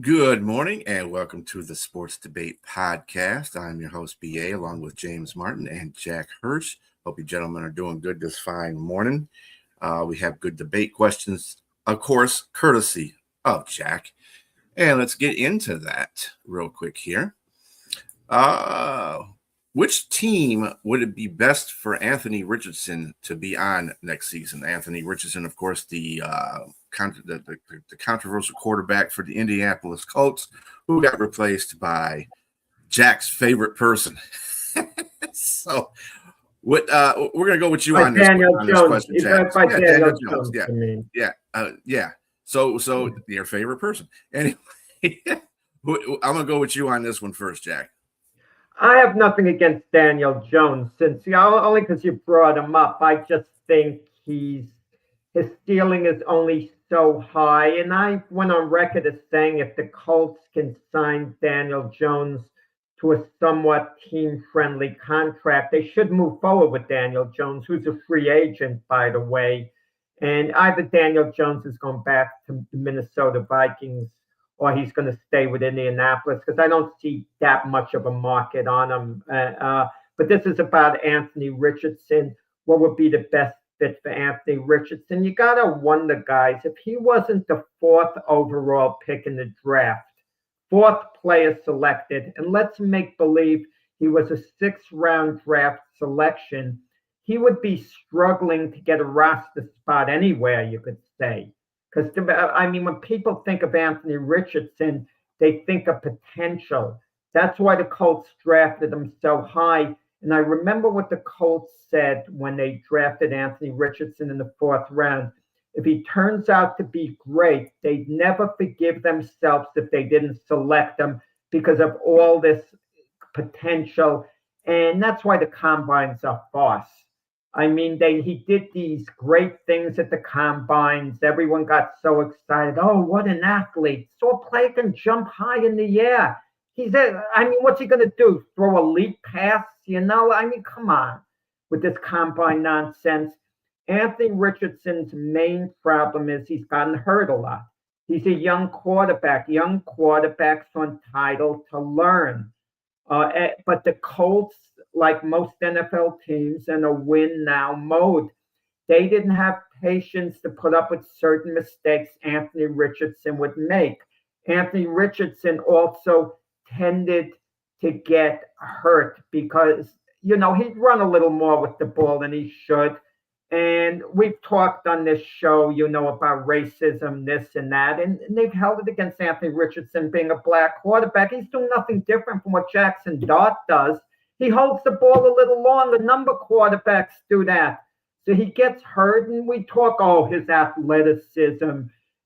Good morning and welcome to the Sports Debate Podcast. I'm your host, BA, along with James Martin and Jack Hirsch. Hope you gentlemen are doing good this fine morning. We have good debate questions, of course, courtesy of Jack. And let's get into that real quick here. Which team would it be best for Anthony Richardson to be on next season? Anthony Richardson, of course, the controversial quarterback for the Indianapolis Colts, who got replaced by Jack's favorite person. So, what we're gonna go with you on this question, Jack. Daniel Jones. Yeah. So your favorite person. Anyway, I'm gonna go with you on this one first, Jack. I have nothing against Daniel Jones, since only because you brought him up. I just think his ceiling is only so high, and I went on record as saying if the Colts can sign Daniel Jones to a somewhat team-friendly contract, they should move forward with Daniel Jones, who's a free agent, by the way. And either Daniel Jones is going back to the Minnesota Vikings or he's going to stay with Indianapolis, because I don't see that much of a market on him. But this is about Anthony Richardson. What would be the best fit for Anthony Richardson? You got to wonder, guys, if he wasn't the 4th overall pick in the draft, 4th player selected, and let's make believe he was a 6th-round draft selection, he would be struggling to get a roster spot anywhere, you could say. Because, when people think of Anthony Richardson, they think of potential. That's why the Colts drafted him so high. And I remember what the Colts said when they drafted Anthony Richardson in the 4th round. If he turns out to be great, they'd never forgive themselves if they didn't select him because of all this potential. And that's why the combines are farce. He did these great things at the combines. Everyone got so excited. Oh, what an athlete. So a player can jump high in the air. What's he going to do? Throw a leap pass? Come on with this combine nonsense. Anthony Richardson's main problem is he's gotten hurt a lot. He's a young quarterback. Young quarterbacks are entitled to learn. But the Colts, like most NFL teams, in a win-now mode, they didn't have patience to put up with certain mistakes Anthony Richardson would make. Anthony Richardson also tended to get hurt because, he'd run a little more with the ball than he should. And we've talked on this show, about racism, this and that, and they've held it against Anthony Richardson being a black quarterback. He's doing nothing different from what Jackson Dart does. He holds the ball a little longer. Number quarterbacks do that. So he gets hurt, and we talk, his athleticism,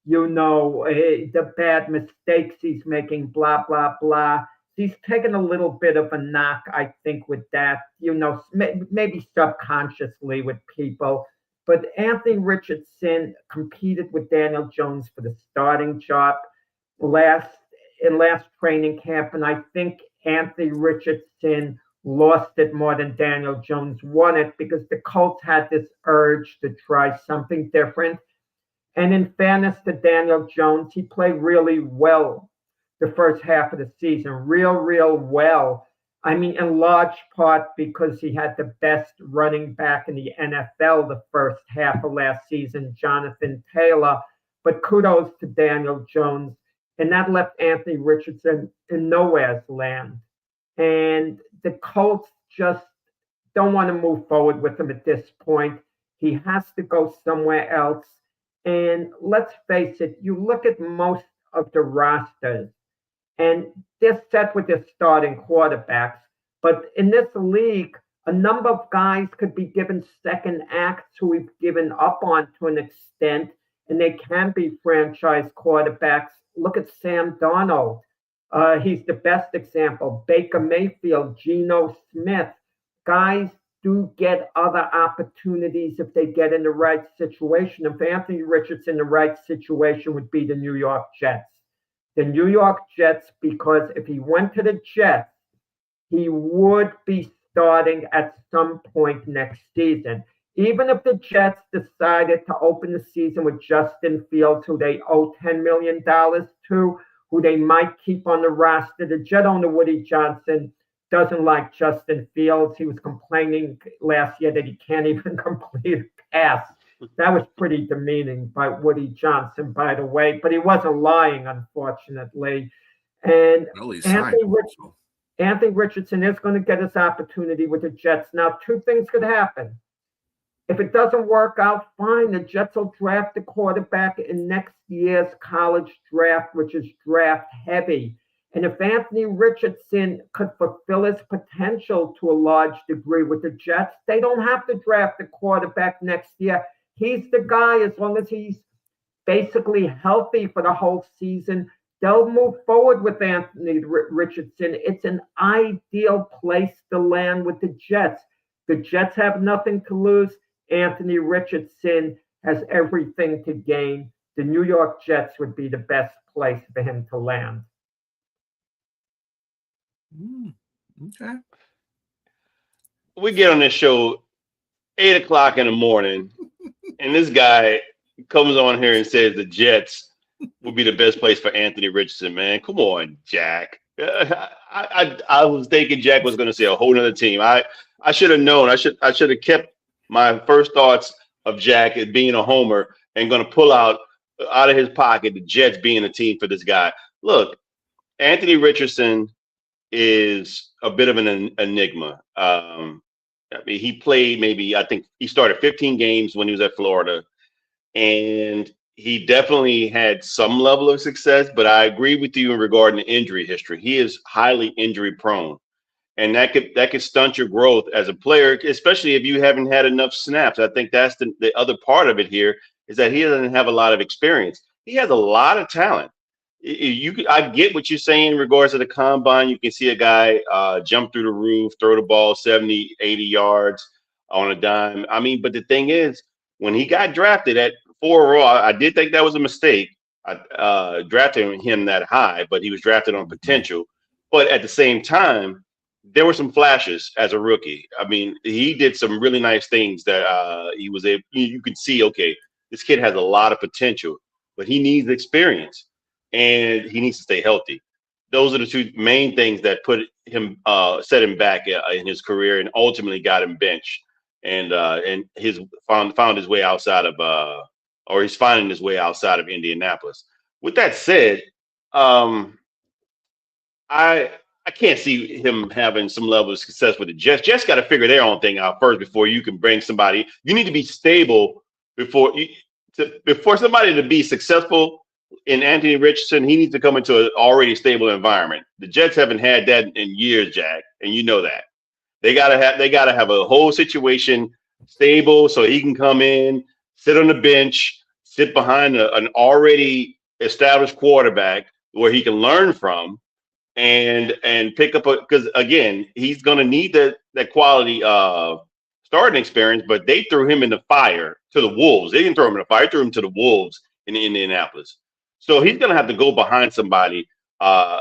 the bad mistakes he's making, blah, blah, blah. He's taken a little bit of a knock, I think, with that, maybe subconsciously with people. But Anthony Richardson competed with Daniel Jones for the starting job last training camp, and I think Anthony Richardson lost it more than Daniel Jones won it because the Colts had this urge to try something different. And in fairness to Daniel Jones, he played really well the first half of the season, real well. I mean, in large part because he had the best running back in the NFL the first half of last season, Jonathan Taylor. But kudos to Daniel Jones. And that left Anthony Richardson in nowhere's land. And the Colts just don't want to move forward with him at this point. He has to go somewhere else. And let's face it, you look at most of the rosters, and they're set with their starting quarterbacks. But in this league, a number of guys could be given second acts who we've given up on to an extent, and they can be franchise quarterbacks. Look at Sam Darnold. He's the best example. Baker Mayfield, Geno Smith. Guys do get other opportunities if they get in the right situation. If Anthony Richardson, the right situation would be the New York Jets. The New York Jets, because if he went to the Jets, he would be starting at some point next season. Even if the Jets decided to open the season with Justin Fields, who they owe $10 million to, who they might keep on the roster, the Jet owner, Woody Johnson, doesn't like Justin Fields. He was complaining last year that he can't even complete a pass. That was pretty demeaning by Woody Johnson, by the way, but he wasn't lying, unfortunately. And Anthony Richardson is going to get his opportunity with the Jets. Now, two things could happen. If it doesn't work out, fine. The Jets will draft a quarterback in next year's college draft, which is draft heavy. And if Anthony Richardson could fulfill his potential to a large degree with the Jets, they don't have to draft a quarterback next year. He's the guy. As long as he's basically healthy for the whole season, they'll move forward with Anthony Richardson. It's an ideal place to land with the Jets. The Jets have nothing to lose. Anthony Richardson has everything to gain. The New York Jets would be the best place for him to land. Okay. We get on this show 8 o'clock in the morning, and this guy comes on here and says the Jets would be the best place for Anthony Richardson. Man, come on, Jack. I was thinking Jack was going to say a whole nother team. I should have known. I should have kept my first thoughts of Jack as being a homer and going to pull out of his pocket the Jets being a team for this guy. Look, Anthony Richardson is a bit of an enigma. I mean, he played I think he started 15 games when he was at Florida, and he definitely had some level of success, but I agree with you in regarding the injury history. He is highly injury prone, and that could stunt your growth as a player, especially if you haven't had enough snaps. I think that's the other part of it here is that he doesn't have a lot of experience. He has a lot of talent. I get what you're saying in regards to the combine. You can see a guy jump through the roof, throw the ball 70, 80 yards on a dime. I mean, but the thing is, when he got drafted at 4 overall, I did think that was a mistake. I drafted him that high, but he was drafted on potential. But at the same time, there were some flashes as a rookie. I mean, he did some really nice things that he was able. You could see, okay, this kid has a lot of potential, but he needs experience. And he needs to stay healthy. Those are the two main things that set him back in his career, and ultimately got him benched. And found his way outside of, or he's finding his way outside of Indianapolis. With that said, I can't see him having some level of success with the Jets. Jets got to figure their own thing out first before you can bring somebody. You need to be stable before somebody to be successful. In Anthony Richardson, he needs to come into an already stable environment. The Jets haven't had that in years, Jack, and you know that. They gotta have a whole situation stable so he can come in, sit on the bench, sit behind an already established quarterback where he can learn from and pick up because again, he's gonna need that quality starting experience, but they threw him in the fire to the Wolves. They didn't throw him in the fire, they threw him to the Wolves in Indianapolis. So he's going to have to go behind somebody.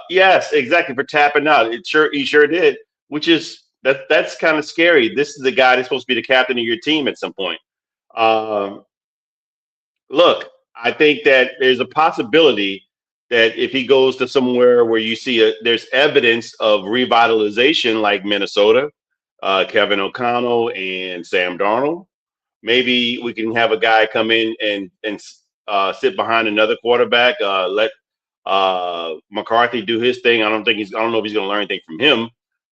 Yes, exactly, for tapping out. He sure did, which is that's kind of scary. This is the guy that's supposed to be the captain of your team at some point. Look, I think that there's a possibility that if he goes to somewhere where you see there's evidence of revitalization, like Minnesota, Kevin O'Connell and Sam Darnold, maybe we can have a guy come in and sit behind another quarterback. Let McCarthy do his thing. I don't know if he's going to learn anything from him,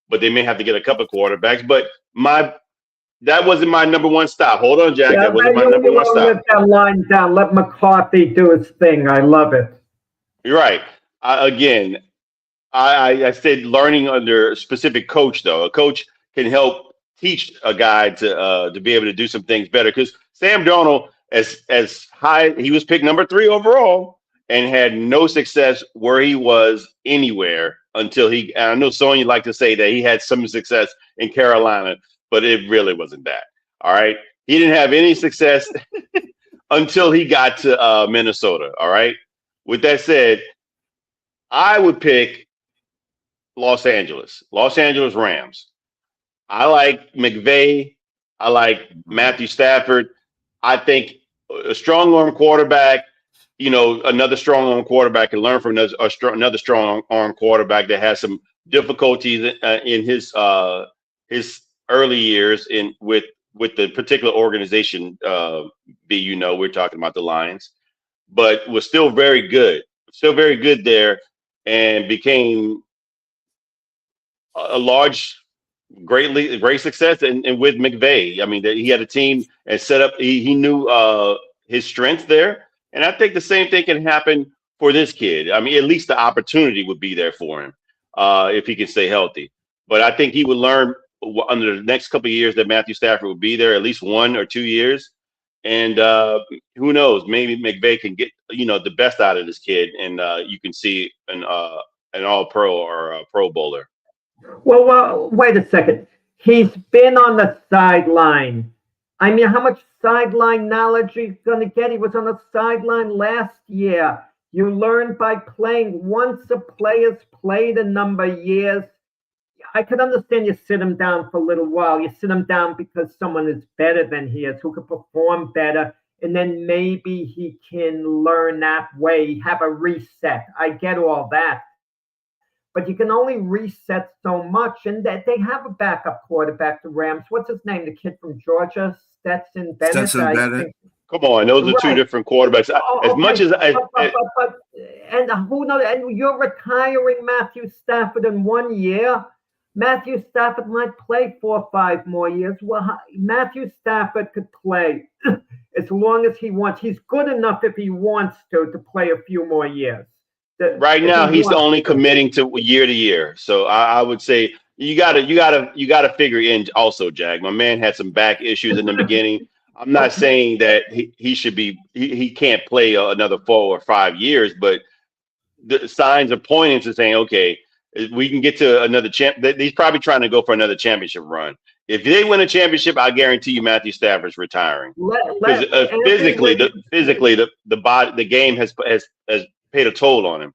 but they may have to get a couple of quarterbacks. But that wasn't my number one stop. Hold on, Jack. That wasn't my number one stop. Let that line down. Let McCarthy do his thing. I love it. You're right. I said learning under a specific coach, though. A coach can help teach a guy to be able to do some things better. Because Sam Darnold, as high, he was picked number 3 overall and had no success where he was anywhere until he. I know Sonya like to say that he had some success in Carolina, but it really wasn't that. All right, he didn't have any success until he got to Minnesota. All right. With that said, I would pick Los Angeles Rams. I like McVay. I like Matthew Stafford. I think a strong arm quarterback, another strong arm quarterback can learn from another strong arm quarterback that has some difficulties in his early years with the particular organization. We're talking about the Lions, but was still very good there, and became a great success. And with McVay, I mean, that he had a team and set up. He knew his strength there, and I think the same thing can happen for this kid. I mean, at least the opportunity would be there for him if he can stay healthy. But I think he would learn under the next couple of years that Matthew Stafford would be there, at least 1 or 2 years. And who knows? Maybe McVay can get the best out of this kid, and you can see an All-Pro or a Pro Bowler. Well, wait a second. He's been on the sideline. I mean, how much sideline knowledge he's going to get? He was on the sideline last year. You learn by playing. Once a player's played a number of years, I could understand you sit him down for a little while. You sit him down because someone is better than he is, who could perform better, and then maybe he can learn that way, have a reset. I get all that. But you can only reset so much, and that they have a backup quarterback, the Rams. What's his name? The kid from Georgia, Stetson Bennett. Come on, those are 2 different quarterbacks. And who knows? And you're retiring Matthew Stafford in 1 year. Matthew Stafford might play 4 or 5 more years. Well, Matthew Stafford could play as long as he wants. He's good enough if he wants to play a few more years. Right now, he's only committing to year. So I would say you gotta figure in also, Jag. My man had some back issues in the beginning. I'm not saying that he can't play another 4 or 5 years, but the signs are pointing to saying, okay, we can get to another champ. He's probably trying to go for another championship run. If they win a championship, I guarantee you Matthew Stafford's retiring. Physically, the game has paid a toll on him.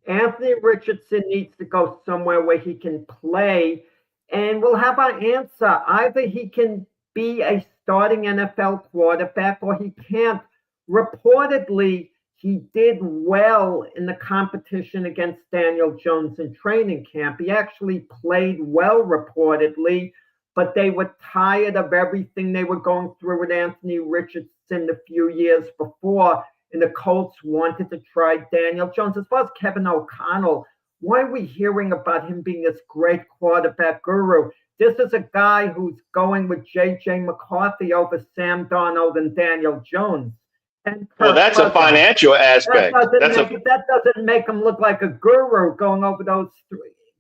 Anthony Richardson needs to go somewhere where he can play, and we'll have our answer. Either he can be a starting NFL quarterback or he can't. Reportedly, he did well in the competition against Daniel Jones in training camp. He actually played well, reportedly, but they were tired of everything they were going through with Anthony Richardson a few years before, and the Colts wanted to try Daniel Jones. As far as Kevin O'Connell, why are we hearing about him being this great quarterback guru? This is a guy who's going with J.J. McCarthy over Sam Darnold and Daniel Jones. Well, that's a financial aspect. That doesn't make him look like a guru going over those 3,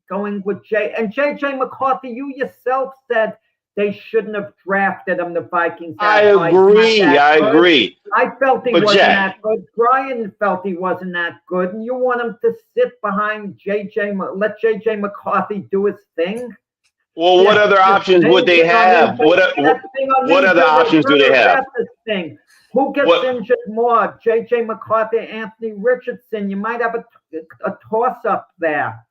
going with J.J. McCarthy. You yourself said they shouldn't have drafted him. The Vikings. I agree. I felt he wasn't that good. Brian felt he wasn't that good, and you want him to sit behind let J.J. McCarthy do his thing. Well, what other options would they have? What other options do they have? Who gets injured more, J.J. McCarthy or Anthony Richardson? You might have a toss-up there.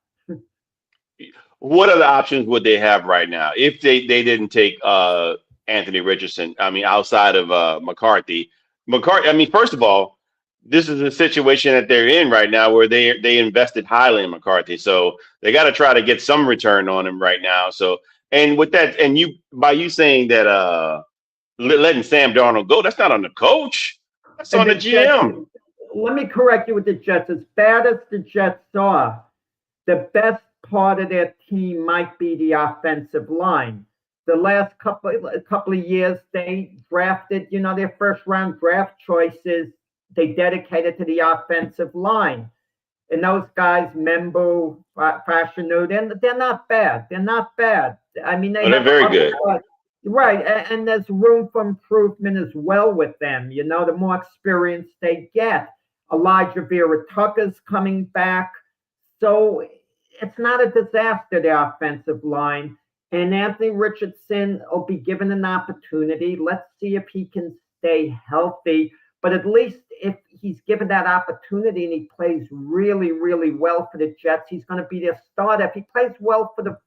What other options would they have right now if they didn't take Anthony Richardson? I mean, outside of McCarthy. I mean, first of all, this is a situation that they're in right now where they invested highly in McCarthy. So they got to try to get some return on him right now. So, and with that, and you saying that letting Sam Darnold go, that's not on the coach. That's on the GM. Let me correct you with the Jets. As bad as the Jets are, the best part of their team might be the offensive line. The last couple of years, they drafted, their first round draft choices, they dedicated to the offensive line. And those guys, Membo, Fashanu, they're not bad. They're not bad. I mean, they're very good. Right. And there's room for improvement as well with them. The more experience they get. Elijah Vera Tucker's coming back. So it's not a disaster, the offensive line. And Anthony Richardson will be given an opportunity. Let's see if he can stay healthy. But at least if he's given that opportunity and he plays really, really well for the Jets, he's going to be their starter. If he plays well for the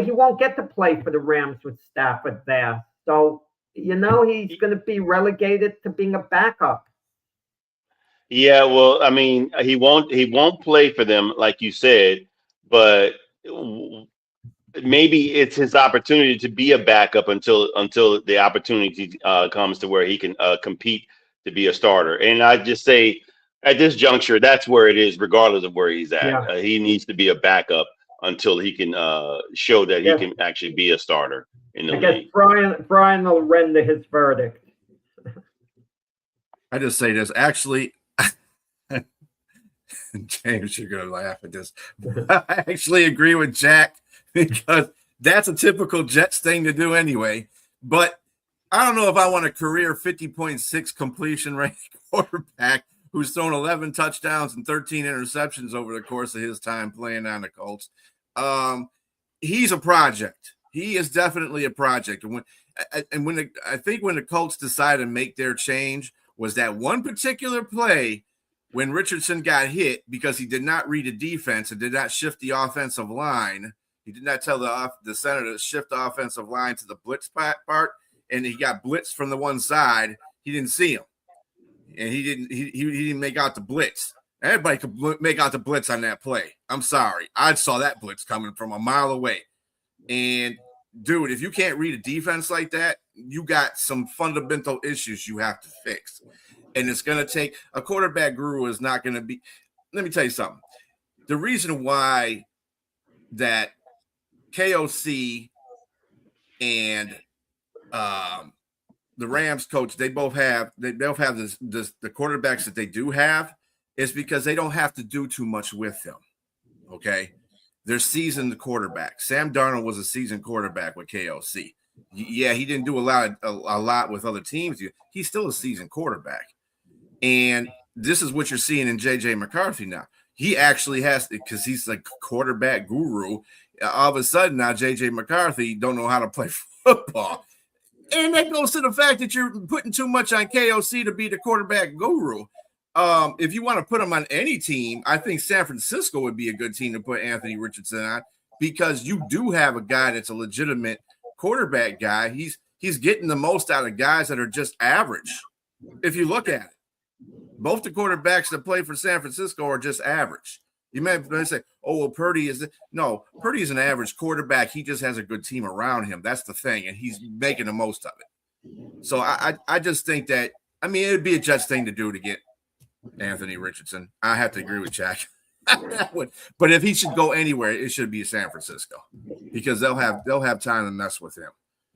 he won't get to play for the Rams with Stafford there. So, he's going to be relegated to being a backup. Yeah, well, I mean, he won't play for them, like you said, but maybe it's his opportunity to be a backup until the opportunity comes to where he can compete to be a starter. And I just say at this juncture, that's where it is, regardless of where he's at. Yeah. He needs to be a backup until he can show that he can actually be a starter in the league. I guess Brian will render his verdict. I just say this. Actually, James, you're going to laugh at this. I actually agree with Jack because that's a typical Jets thing to do anyway. But I don't know if I want a career 50.6 completion rate quarterback who's thrown 11 touchdowns and 13 interceptions over the course of his time playing on the Colts. He's a project. He is definitely a project. And I think when the Colts decided to make their change was that one particular play when Richardson got hit because he did not read the defense and did not shift the offensive line. He did not tell the center to shift the offensive line to the blitz part, and he got blitzed from the one side. He didn't see him, and he didn't make out the blitz. Everybody could make out the blitz on that play. I'm sorry. I saw that blitz coming from a mile away. And, dude, if you can't read a defense like that, you got some fundamental issues you have to fix. And it's going to take – a quarterback guru is not going to be – let me tell you something. The reason why that KOC and the Rams coach, they both have the quarterbacks that they do have is because they don't have to do too much with them, okay? They're seasoned quarterbacks. Sam Darnold was a seasoned quarterback with KOC. Yeah, he didn't do a lot with other teams. He's still a seasoned quarterback. And this is what you're seeing in J.J. McCarthy now. He actually has – because he's a quarterback guru. All of a sudden now J.J. McCarthy don't know how to play football. And that goes to the fact that you're putting too much on KOC to be the quarterback guru. If you want to put him on any team, I think San Francisco would be a good team to put Anthony Richardson on because you do have a guy that's a legitimate quarterback guy. He's getting the most out of guys that are just average. If you look at it, both the quarterbacks that play for San Francisco are just average. You may say, oh, well, Purdy is – no, Purdy is an average quarterback. He just has a good team around him. That's the thing, and he's making the most of it. So I just think that – I mean, it would be a Jets thing to do to get Anthony Richardson. I have to agree with Jack. But if he should go anywhere, it should be San Francisco because they'll have time to mess with him.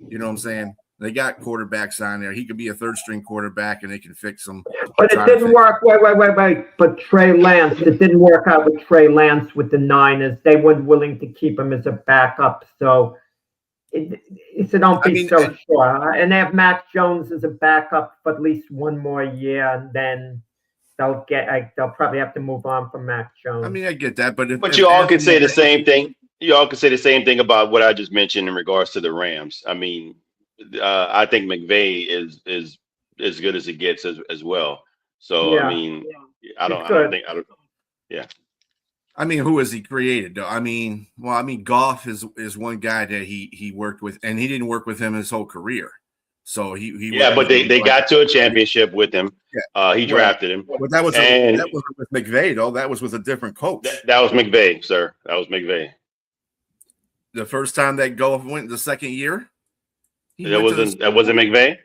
You know what I'm saying? They got quarterbacks on there. He could be a third-string quarterback, and they can fix him. But it didn't work. Wait. But Trey Lance, it didn't work out with Trey Lance with the Niners. They weren't willing to keep him as a backup. So don't be so sure. And they have Mac Jones as a backup for at least one more year, and then they'll probably have to move on from Mac Jones. I mean, I get that, but you all could say the same thing. You all could say the same thing about what I just mentioned in regards to the Rams. I mean. I think McVay is as good as it gets as well. So yeah, I mean, yeah. I mean, who has he created though? I mean, Goff is one guy that he worked with, and he didn't work with him his whole career. So he but they got to a championship with him. Yeah. He drafted him. But that wasn't with McVay though. That was with a different coach. That was McVay, sir. That was McVay. The first time that Goff went the second year, that wasn't McVay.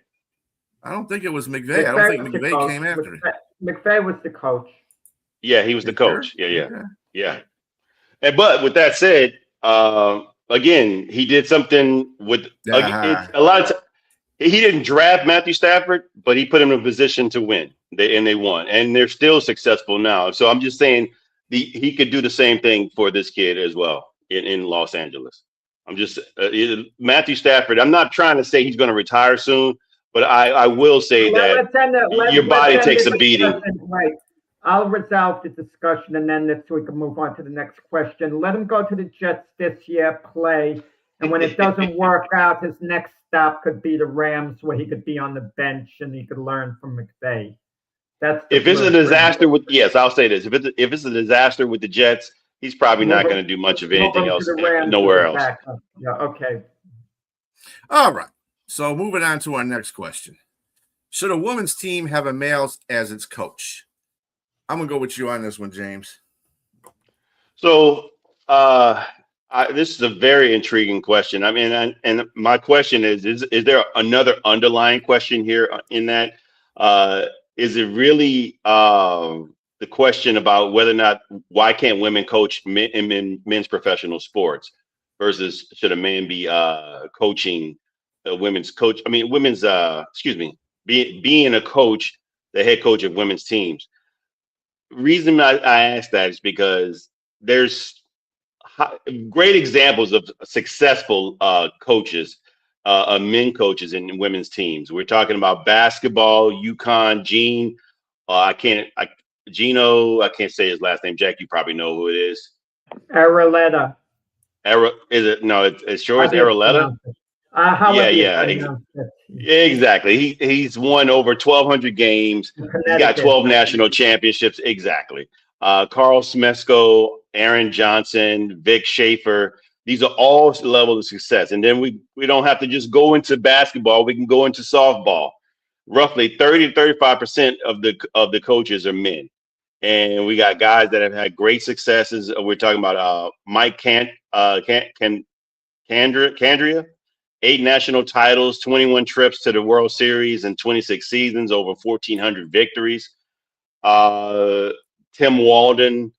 I don't think it was McVay. I don't think McVay came after it. McVay was the coach. Yeah, he was the coach. Sure? Yeah. But with that said, again, he did something with a lot of. He didn't draft Matthew Stafford, but he put him in a position to win. They won, and they're still successful now. So I'm just saying he could do the same thing for this kid as well in Los Angeles. I'm just Matthew Stafford. I'm not trying to say he's going to retire soon, but I will say that your body takes a beating. Right. I'll resolve the discussion, and then we can move on to the next question. Let him go to the Jets this year, play, and when it doesn't work out, his next stop could be the Rams, where he could be on the bench and he could learn from McVay. If it's a disaster I'll say this: if it's a disaster with the Jets, he's probably not going to do much of anything else nowhere else. Yeah. Okay. All right. So moving on to our next question: should a women's team have a male as its coach? I'm gonna go with you on this one, James. So this is a very intriguing question. I mean, and my question is there another underlying question here in that? Is it really the question about whether or not why can't women coach in men's professional sports versus should a man be coaching a women's coach? I mean, being a coach, the head coach of women's teams. Reason I ask that is because there's great examples of successful coaches, men coaches in women's teams. We're talking about basketball, UConn, Gino, I can't say his last name. Jack, you probably know who it is. Aroleta. Is it? No, it's sure it's Aroleta. Exactly. He's won over 1,200 games. He's got 12 national championships. Exactly. Carl Smesko, Aaron Johnson, Vic Schaefer. These are all levels of success. And then we don't have to just go into basketball. We can go into softball. Roughly 30 to 35% of the coaches are men. And we got guys that have had great successes. We're talking about Mike Candria. 8 national titles, 21 trips to the World Series in 26 seasons, over 1,400 victories. Tim Walton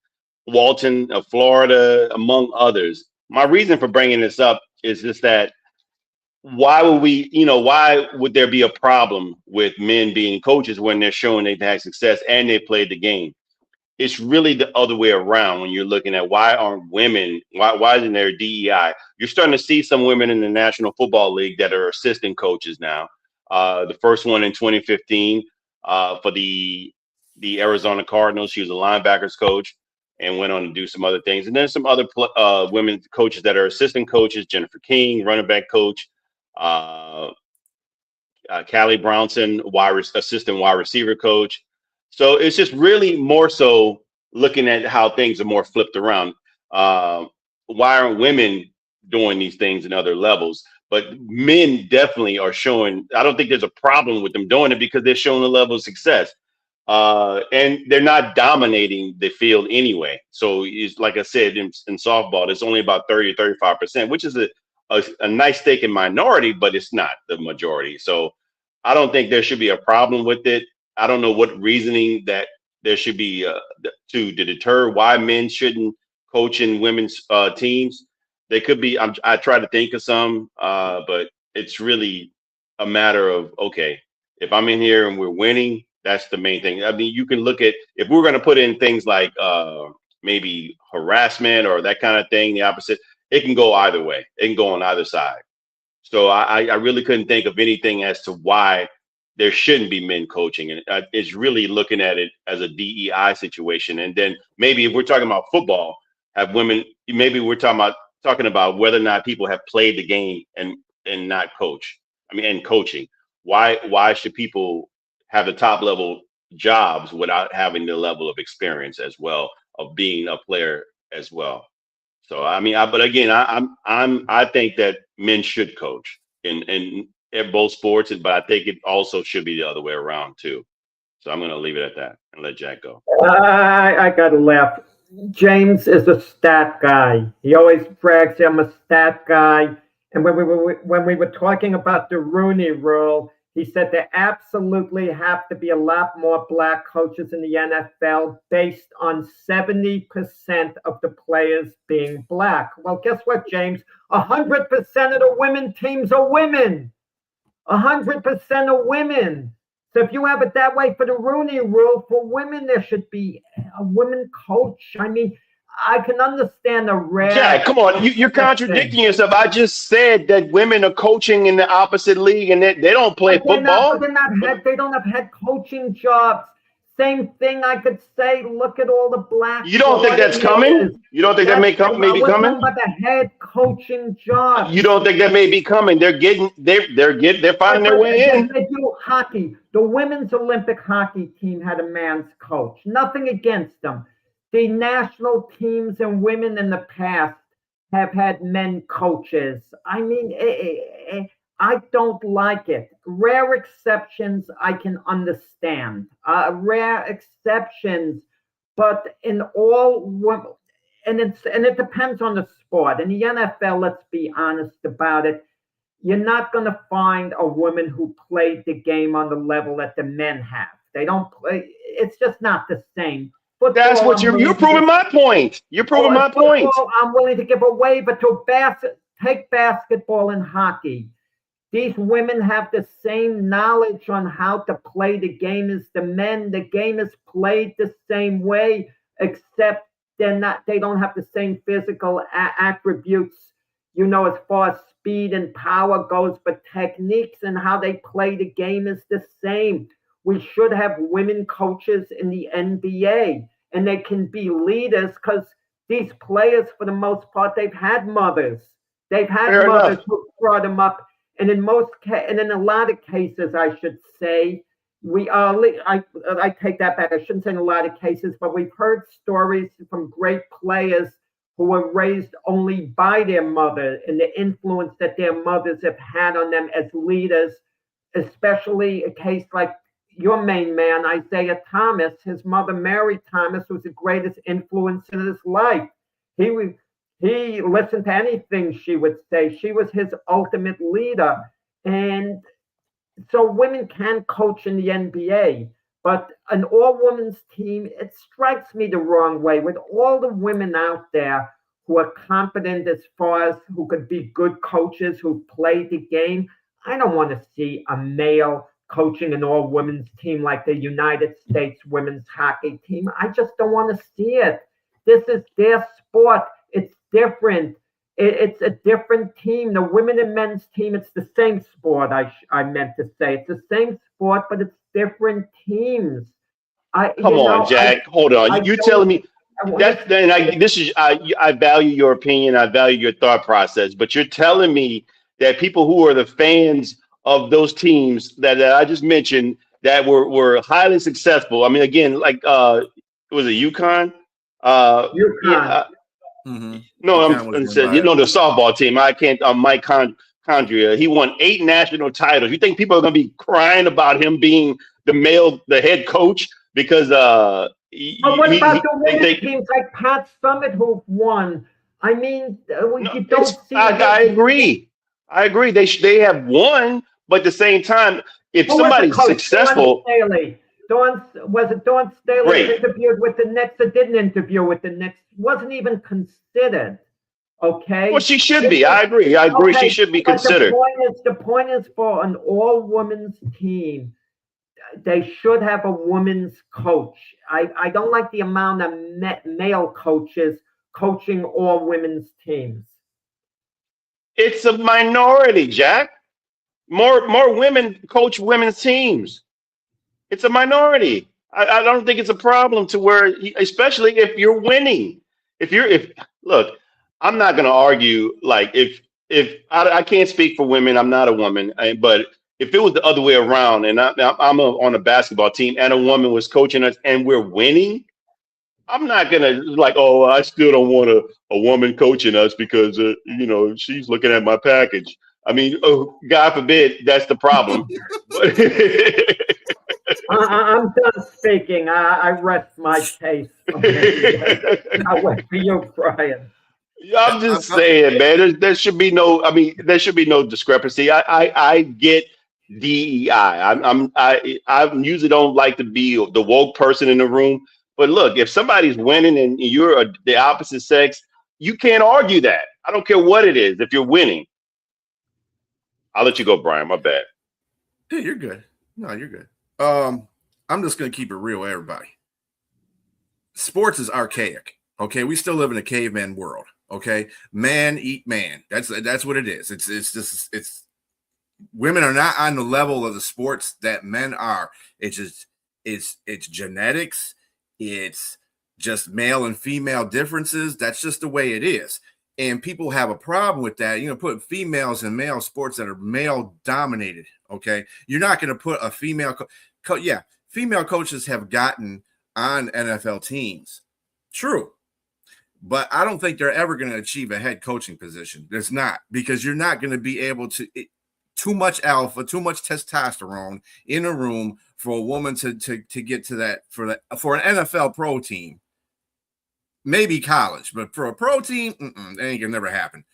of Florida, among others. My reason for bringing this up is just that why would there be a problem with men being coaches when they're showing they've had success and they played the game? It's really the other way around when you're looking at why isn't there DEI? You're starting to see some women in the National Football League that are assistant coaches now. The first one in 2015 for the Arizona Cardinals, she was a linebackers coach and went on to do some other things. And then some other women coaches that are assistant coaches, Jennifer King, running back coach, Callie Brownson, assistant wide receiver coach. So it's just really more so looking at how things are more flipped around. Why aren't women doing these things in other levels? But men definitely are showing. I don't think there's a problem with them doing it because they're showing a level of success. And they're not dominating the field anyway. So it's like I said, in softball, it's only about 30 to 35%, which is a nice stake in minority, but it's not the majority. So I don't think there should be a problem with it. I don't know what reasoning that there should be to deter why men shouldn't coach in women's teams. They could be. I try to think of some, but it's really a matter of, okay, if I'm in here and we're winning, that's the main thing. I mean, you can look at, if we're going to put in things like maybe harassment or that kind of thing, the opposite, it can go either way. It can go on either side. So I really couldn't think of anything as to why there shouldn't be men coaching. And it's really looking at it as a DEI situation. And then maybe if we're talking about football, have women, maybe we're talking about whether or not people have played the game and not coach. I mean, and coaching. Why should people have the top level jobs without having the level of experience as well of being a player as well? So I mean, but again, I think that men should coach, and in both sports, but I think it also should be the other way around too. So I'm going to leave it at that and let Jack go. I got to laugh. James is a stat guy. He always brags, I'm a stat guy. And when we were talking about the Rooney Rule, he said there absolutely have to be a lot more black coaches in the NFL based on 70% of the players being black. Well, guess what, James? 100% of the women teams are women. 100% are women. So if you have it that way for the Rooney Rule, for women, there should be a women coach. I mean, I can understand the rare. Jack, come on. You're contradicting yourself. I just said that women are coaching in the opposite league and they don't play football. They don't have head coaching jobs. Same thing I could say. Look at all the black. You don't think that's coming? You don't think that may be coming? About the head coaching job. You don't think that may be coming? They're finding their way in. They do hockey. The women's Olympic hockey team had a man's coach. Nothing against them. The national teams and women in the past have had men coaches. I mean, I don't like it. Rare exceptions I can understand. Rare exceptions, but in all, and it depends on the sport. In the NFL, let's be honest about it. You're not going to find a woman who played the game on the level that the men have. They don't play. It's just not the same. Football, that's what you're proving my point. You're proving my point. I'm willing to give a waiver to take basketball and hockey. These women have the same knowledge on how to play the game as the men. The game is played the same way, except they don't have the same physical attributes, as far as speed and power goes, but techniques and how they play the game is the same. We should have women coaches in the NBA, and they can be leaders because these players, for the most part, they've had mothers. They've had Fair mothers enough. who brought them up. And in a lot of cases, I should say, I take that back. I shouldn't say in a lot of cases, but we've heard stories from great players who were raised only by their mother and the influence that their mothers have had on them as leaders, especially a case like your main man, Isaiah Thomas. His mother, Mary Thomas, was the greatest influence in his life. He listened to anything she would say. She was his ultimate leader. And so women can coach in the NBA, but an all-women's team, it strikes me the wrong way. With all the women out there who are competent as far as who could be good coaches, who play the game, I don't want to see a male coaching an all-women's team like the United States women's hockey team. I just don't want to see it. This is their sport. It's different. It's a different team. The women and men's team, it's the same sport, I meant to say. It's the same sport, but it's different teams. Come on, Jack. Hold on. You're telling me I value your opinion. I value your thought process, but you're telling me that people who are the fans of those teams that I just mentioned that were highly successful. I mean, again, like was it UConn? UConn. No, the softball team. I can't. Mike Condria. He won 8 national titles. You think people are going to be crying about him being the head coach because? But what about the women's teams like Pat Summitt who've won? I mean, you don't see. I agree. They have won, but at the same time, if somebody's successful. Dawn Staley interviewed with the Knicks or didn't interview with the Knicks? Wasn't even considered. Okay. Well, she should be. I agree. Okay. She should be considered. The point is for an all-women's team, they should have a women's coach. I don't like the amount of male coaches coaching all women's teams. It's a minority, Jack. More women coach women's teams. It's a minority. I don't think it's a problem to where, especially if you're winning. Look, I'm not going to argue like if I can't speak for women. I'm not a woman, but if it was the other way around and I'm on a basketball team and a woman was coaching us and we're winning, I'm not going to like, oh, I still don't want a woman coaching us because, she's looking at my package. I mean, oh, God forbid that's the problem. I'm done speaking. I rest my case. I wait for you, Brian. I'm just saying, man. There should be no. I mean, there should be no discrepancy. I get DEI. I usually don't like to be the woke person in the room. But look, if somebody's winning and you're the opposite sex, you can't argue that. I don't care what it is. If you're winning, I'll let you go, Brian. My bad. Yeah, you're good. No, you're good. I'm just gonna keep it real, everybody. Sports is archaic. Okay, we still live in a caveman world. Okay, man eat man. That's what it is. It's women are not on the level of the sports that men are. It's genetics. It's just male and female differences. That's just the way it is. And people have a problem with that. You know, put females in male sports that are male dominated. Okay, you're not going to put a female. Female coaches have gotten on NFL teams. True. But I don't think they're ever going to achieve a head coaching position. There's not, because you're not going to be able to too much alpha, too much testosterone in a room for a woman to get to that for an NFL pro team. Maybe college, but for a pro team, that ain't gonna never happen.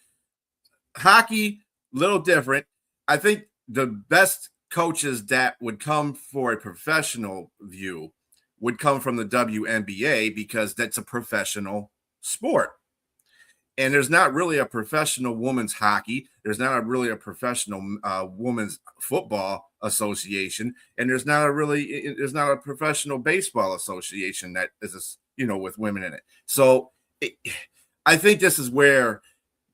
Hockey, little different. I think the best coaches that would come for a professional view would come from the WNBA, because that's a professional sport. And there's not really a professional women's hockey. There's not really a professional women's football association. And there's not a professional baseball association that is, with women in it. So I think this is where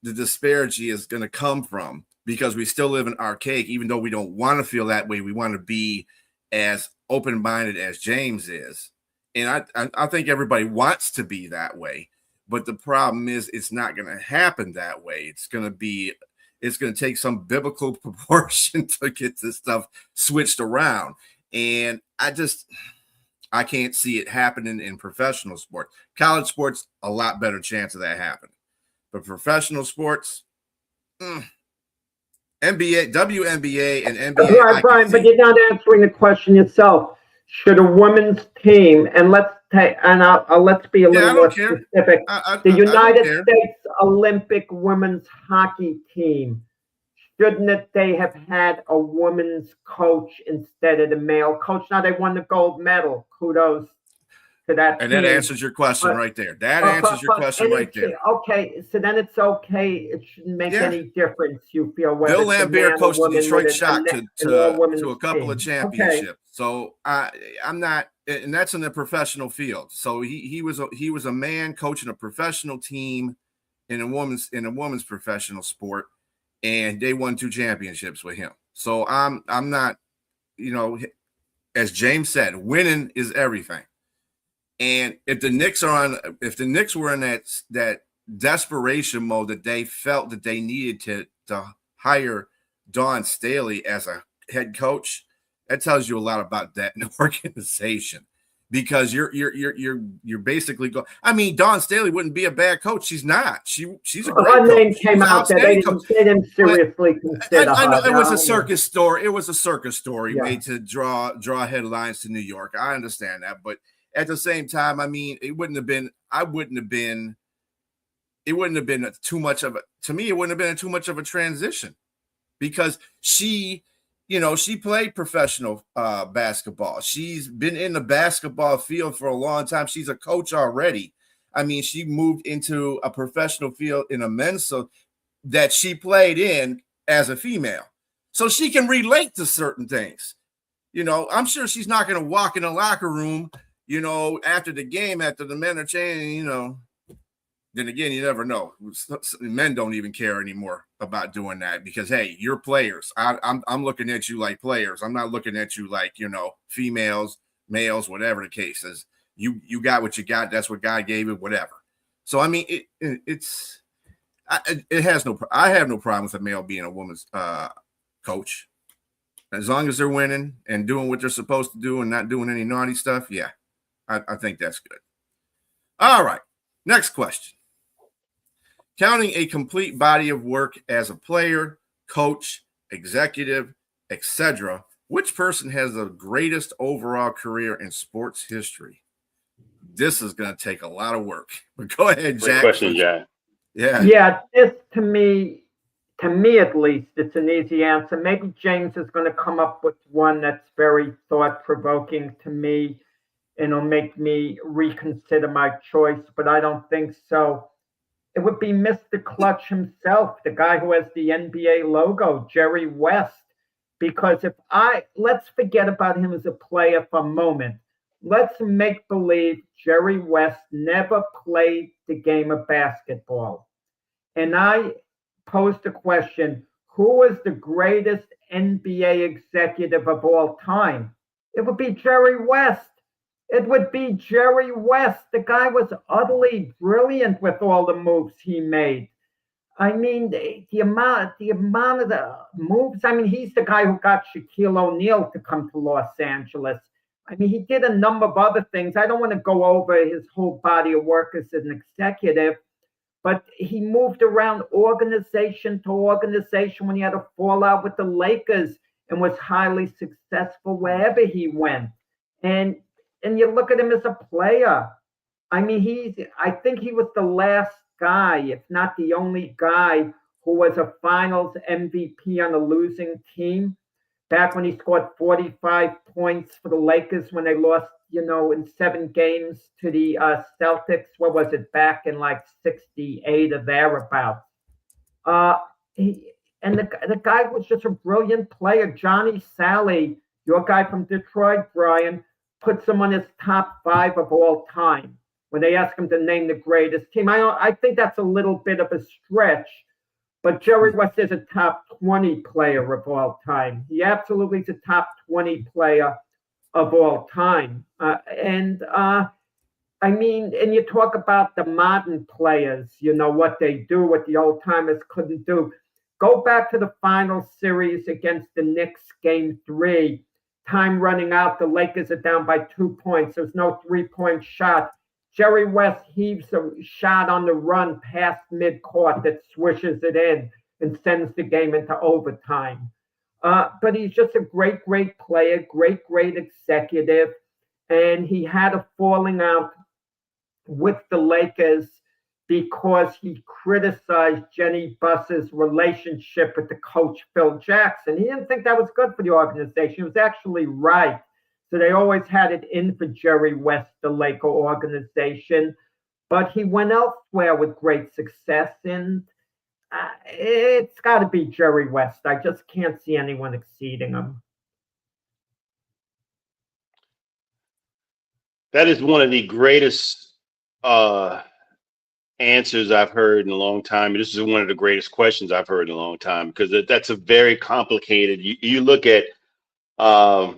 the disparity is going to come from, because we still live in archaic, even though we don't want to feel that way. We want to be as open-minded as James is. And I think everybody wants to be that way. But the problem is, it's not going to happen that way. It's going to take some biblical proportion to get this stuff switched around. And I can't see it happening in professional sports. College sports, a lot better chance of that happening. But professional sports, NBA, WNBA, and NBA. Right, Brian, but you're not answering the question yourself. Should a women's team, and let's be a little more specific, the United States Olympic women's hockey team, shouldn't they have had a women's coach instead of the male coach? Now they won the gold medal. Kudos to that. And that answers your question right there. That answers your question right there. Okay, so then it's okay. It shouldn't make any difference, you feel, whether Bill Laimbeer coached the Detroit Shock to a couple of championships. Okay. So I'm not, and that's in the professional field. So he was a man coaching a professional team in a woman's professional sport, and they won 2 championships with him. So I'm not, as James said, winning is everything. And if the Knicks were in that desperation mode that they felt that they needed to hire Dawn Staley as a head coach, that tells you a lot about that organization, because you're basically going. I mean, Dawn Staley wouldn't be a bad coach. She's not. She's a great coach. Her name came out there. They didn't seriously consider. I know it was a circus story. It was a circus story made to draw headlines to New York. I understand that, but at the same time, I mean, it wouldn't have been too much of a, to me, it wouldn't have been too much of a transition, because she played professional basketball. She's been in the basketball field for a long time. She's a coach already. I mean, she moved into a professional field in a men's so that she played in as a female. So she can relate to certain things. I'm sure she's not going to walk in the locker room, after the game, after the men are changing, then again, you never know. Men don't even care anymore about doing that, because, hey, you're players. I'm looking at you like players. I'm not looking at you like, females, males, whatever the case is. You got what you got. That's what God gave you, whatever. So, I mean, I have no problem with a male being a woman's coach. As long as they're winning and doing what they're supposed to do and not doing any naughty stuff, yeah, I think that's good. All right, next question. Counting a complete body of work as a player, coach, executive, etc. Which person has the greatest overall career in sports history? This is going to take a lot of work. But go ahead, Jack. Great question, Jack. Yeah. Yeah, this to me at least, it's an easy answer. Maybe James is going to come up with one that's very thought-provoking to me, and it'll make me reconsider my choice, but I don't think so. It would be Mr. Clutch himself, the guy who has the NBA logo, Jerry West. Because let's forget about him as a player for a moment. Let's make believe Jerry West never played the game of basketball. And I posed a question, who is the greatest NBA executive of all time? It would be Jerry West. It would be Jerry West. The guy was utterly brilliant with all the moves he made. I mean, the amount of the moves. I mean, he's the guy who got Shaquille O'Neal to come to Los Angeles. I mean, he did a number of other things. I don't want to go over his whole body of work as an executive, but he moved around organization to organization when he had a fallout with the Lakers and was highly successful wherever he went. And you look at him as a player. I mean, I think he was the last guy, if not the only guy, who was a finals MVP on a losing team back when he scored 45 points for the Lakers when they lost, in 7 games to the Celtics. What was it, back in like 68 or thereabouts? The guy was just a brilliant player. Johnny Sally, your guy from Detroit, Brian, puts him on his top 5 of all time when they ask him to name the greatest team. I think that's a little bit of a stretch, but Jerry West is a top 20 player of all time. He absolutely is a top 20 player of all time. And you talk about the modern players, what they do, what the old timers couldn't do. Go back to the final series against the Knicks, game 3. Time running out, the Lakers are down by 2 points. There's no 3-point shot. Jerry West heaves a shot on the run past midcourt that swishes it in and sends the game into overtime. But he's just a great, great player, great, great executive. And he had a falling out with the Lakers because he criticized Jenny Buss's relationship with the coach, Phil Jackson. He didn't think that was good for the organization. He was actually right. So they always had it in for Jerry West, the Laker organization. But he went elsewhere with great success. And it's got to be Jerry West. I just can't see anyone exceeding him. That is one of the greatest answers I've heard in a long time. This is one of the greatest questions I've heard in a long time, because that's a very complicated. You look at how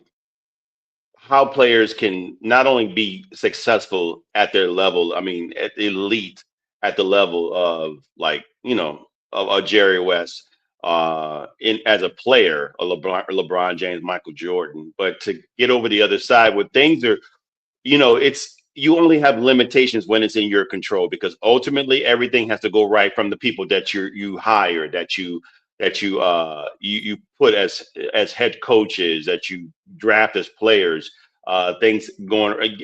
players can not only be successful at their level, I mean, at the elite, at the level of of Jerry West as a player, a LeBron James, Michael Jordan, but to get over the other side where things are, you only have limitations when it's in your control, because ultimately everything has to go right from the people that you hire, that you put as head coaches, that you draft as players, things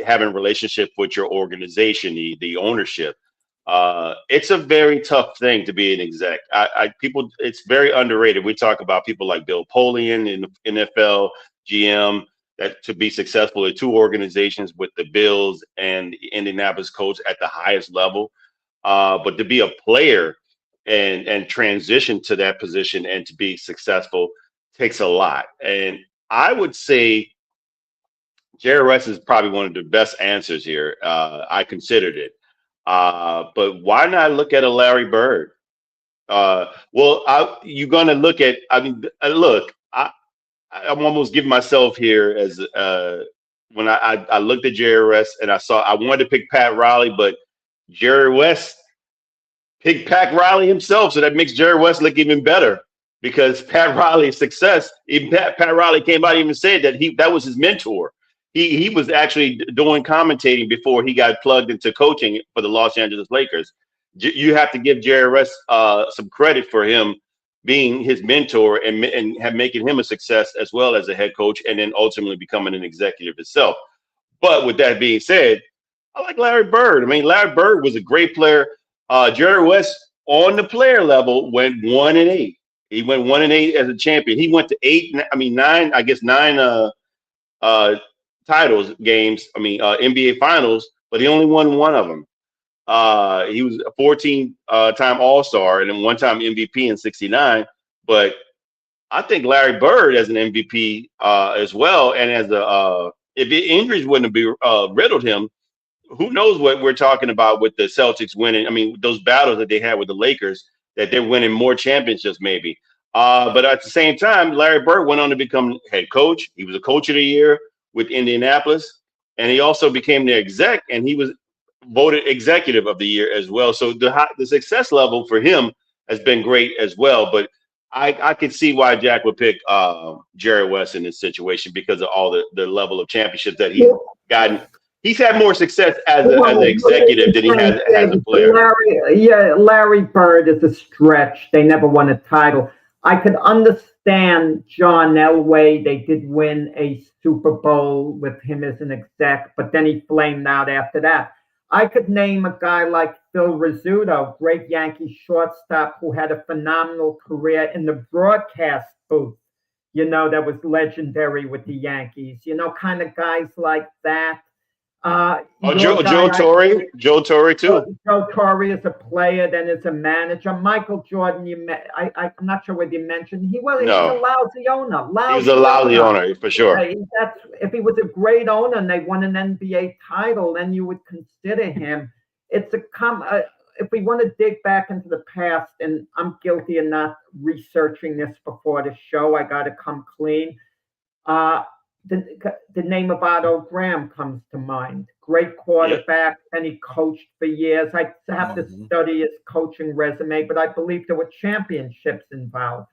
having a relationship with your organization, the ownership. It's a very tough thing to be an exec. It's very underrated. We talk about people like Bill Polian in the NFL, GM, that to be successful at 2 organizations with the Bills and the Indianapolis Colts at the highest level. But to be a player and transition to that position and to be successful takes a lot. And I would say Jerry West is probably one of the best answers here. I considered it. But why not look at a Larry Bird? You're going to look at, I'm almost giving myself here as when I looked at Jerry West and I wanted to pick Pat Riley, but Jerry West picked Pat Riley himself. So that makes Jerry West look even better, because Pat Riley's success, even Pat Riley came out and even said that that was his mentor. He was actually doing commentating before he got plugged into coaching for the Los Angeles Lakers. You have to give Jerry West some credit for him being his mentor and have making him a success as well as a head coach, and then ultimately becoming an executive itself. But with that being said, I like Larry Bird. I mean, Larry Bird was a great player. Jerry West on the player level went 1-8. He went 1-8 as a champion. He went to nine titles games. NBA finals, but he only won one of them. He was a 14-time All-Star and then one-time MVP in '69. But I think Larry Bird as an MVP as well, and as if injuries wouldn't have riddled him, who knows what we're talking about with the Celtics winning. I mean, those battles that they had with the Lakers, that they're winning more championships maybe. But at the same time, Larry Bird went on to become head coach. He was a coach of the year with Indianapolis, and he also became the exec, and he was voted executive of the year as well. So the success level for him has been great as well. But I could see why Jack would pick Jerry West in this situation because of all the level of championships that he's gotten. He's had more success as an executive than he has as a player. Larry Bird is a stretch. They never won a title. I could understand John Elway. They did win a Super Bowl with him as an exec, but then he flamed out after that. I could name a guy like Phil Rizzuto, great Yankee shortstop who had a phenomenal career in the broadcast booth, that was legendary with the Yankees, kind of guys like that. Joe Torre too. Joe Torre is a player, then is a manager. Michael Jordan, I'm not sure whether you mentioned he was a lousy owner. He was a lousy owner for sure. If he was a great owner and they won an NBA title, then you would consider him. It's if we want to dig back into the past, and I'm guilty of not researching this before the show, I got to come clean. The name of Otto Graham comes to mind. Great quarterback, and he coached for years. I have to study his coaching resume, but I believe there were championships involved.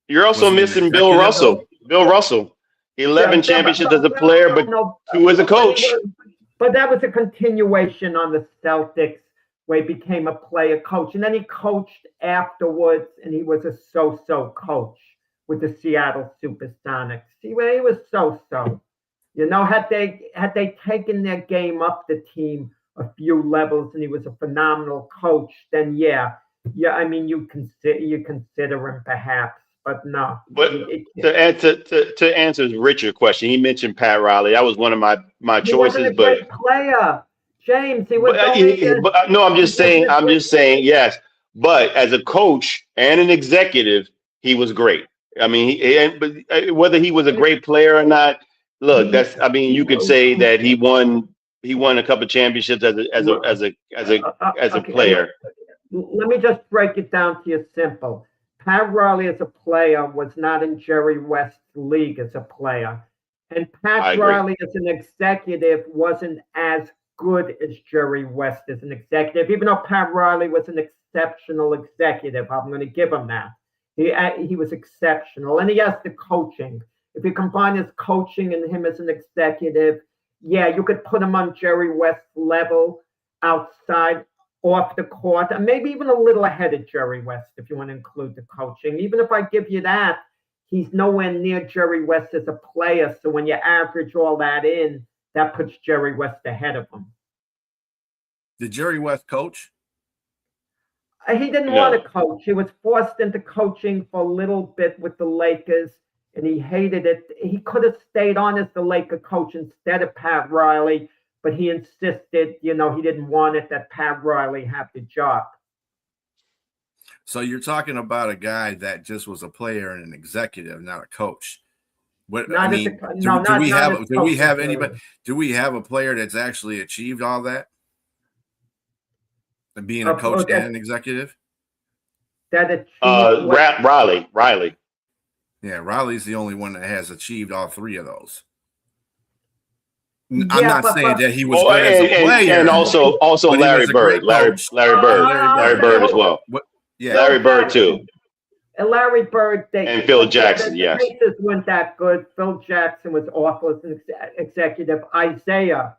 You're also missing Bill Russell. Bill Russell, 11 championships as a player, but 2 as a coach. But that was a continuation on the Celtics, where he became a player coach, and then he coached afterwards, and he was a so-so coach with the Seattle Supersonics. See, where he was so-so. Had they taken their game up the team a few levels and he was a phenomenal coach, then you consider him perhaps, but no. But to answer Richard's question, he mentioned Pat Riley. That was one of my choices. Wasn't a great player, James. He was. No, I'm just saying yes. But as a coach and an executive, he was great. I mean, but whether he was a great player or not, look, you could say that he won a couple of championships as a player. Let me just break it down to you simple. Pat Riley as a player was not in Jerry West's league as a player. And Pat Riley as an executive wasn't as good as Jerry West as an executive, even though Pat Riley was an exceptional executive. I'm going to give him that. He was exceptional, and he has the coaching. If you combine his coaching and him as an executive, you could put him on Jerry West's level outside, off the court, and maybe even a little ahead of Jerry West if you want to include the coaching. Even if I give you that, he's nowhere near Jerry West as a player. So when you average all that in, that puts Jerry West ahead of him. Did Jerry West coach? He didn't want to coach. He was forced into coaching for a little bit with the Lakers, and he hated it. He could have stayed on as the Laker coach instead of Pat Riley, but he insisted, he didn't want it, that Pat Riley have the job. So you're talking about a guy that just was a player and an executive, not a coach. Do we have a player that's actually achieved all that? And being a coach and an executive? Riley. Yeah, Riley's the only one that has achieved all 3 of those. I'm not saying that he was good as a player. And also Larry Bird. Larry Bird as well. Larry Bird too. And Larry Bird. And Phil Jackson, yes. The Pacers weren't that good. Phil Jackson was awful as an executive. Isaiah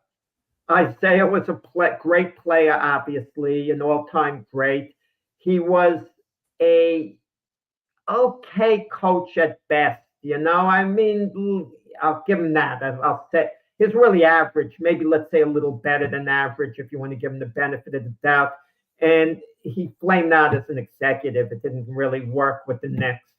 was a great player, obviously, an all-time great. He was okay coach at best. I mean, I'll give him that. I'll say he's really average. Maybe let's say a little better than average if you want to give him the benefit of the doubt. And he flamed out as an executive. It didn't really work with the Knicks.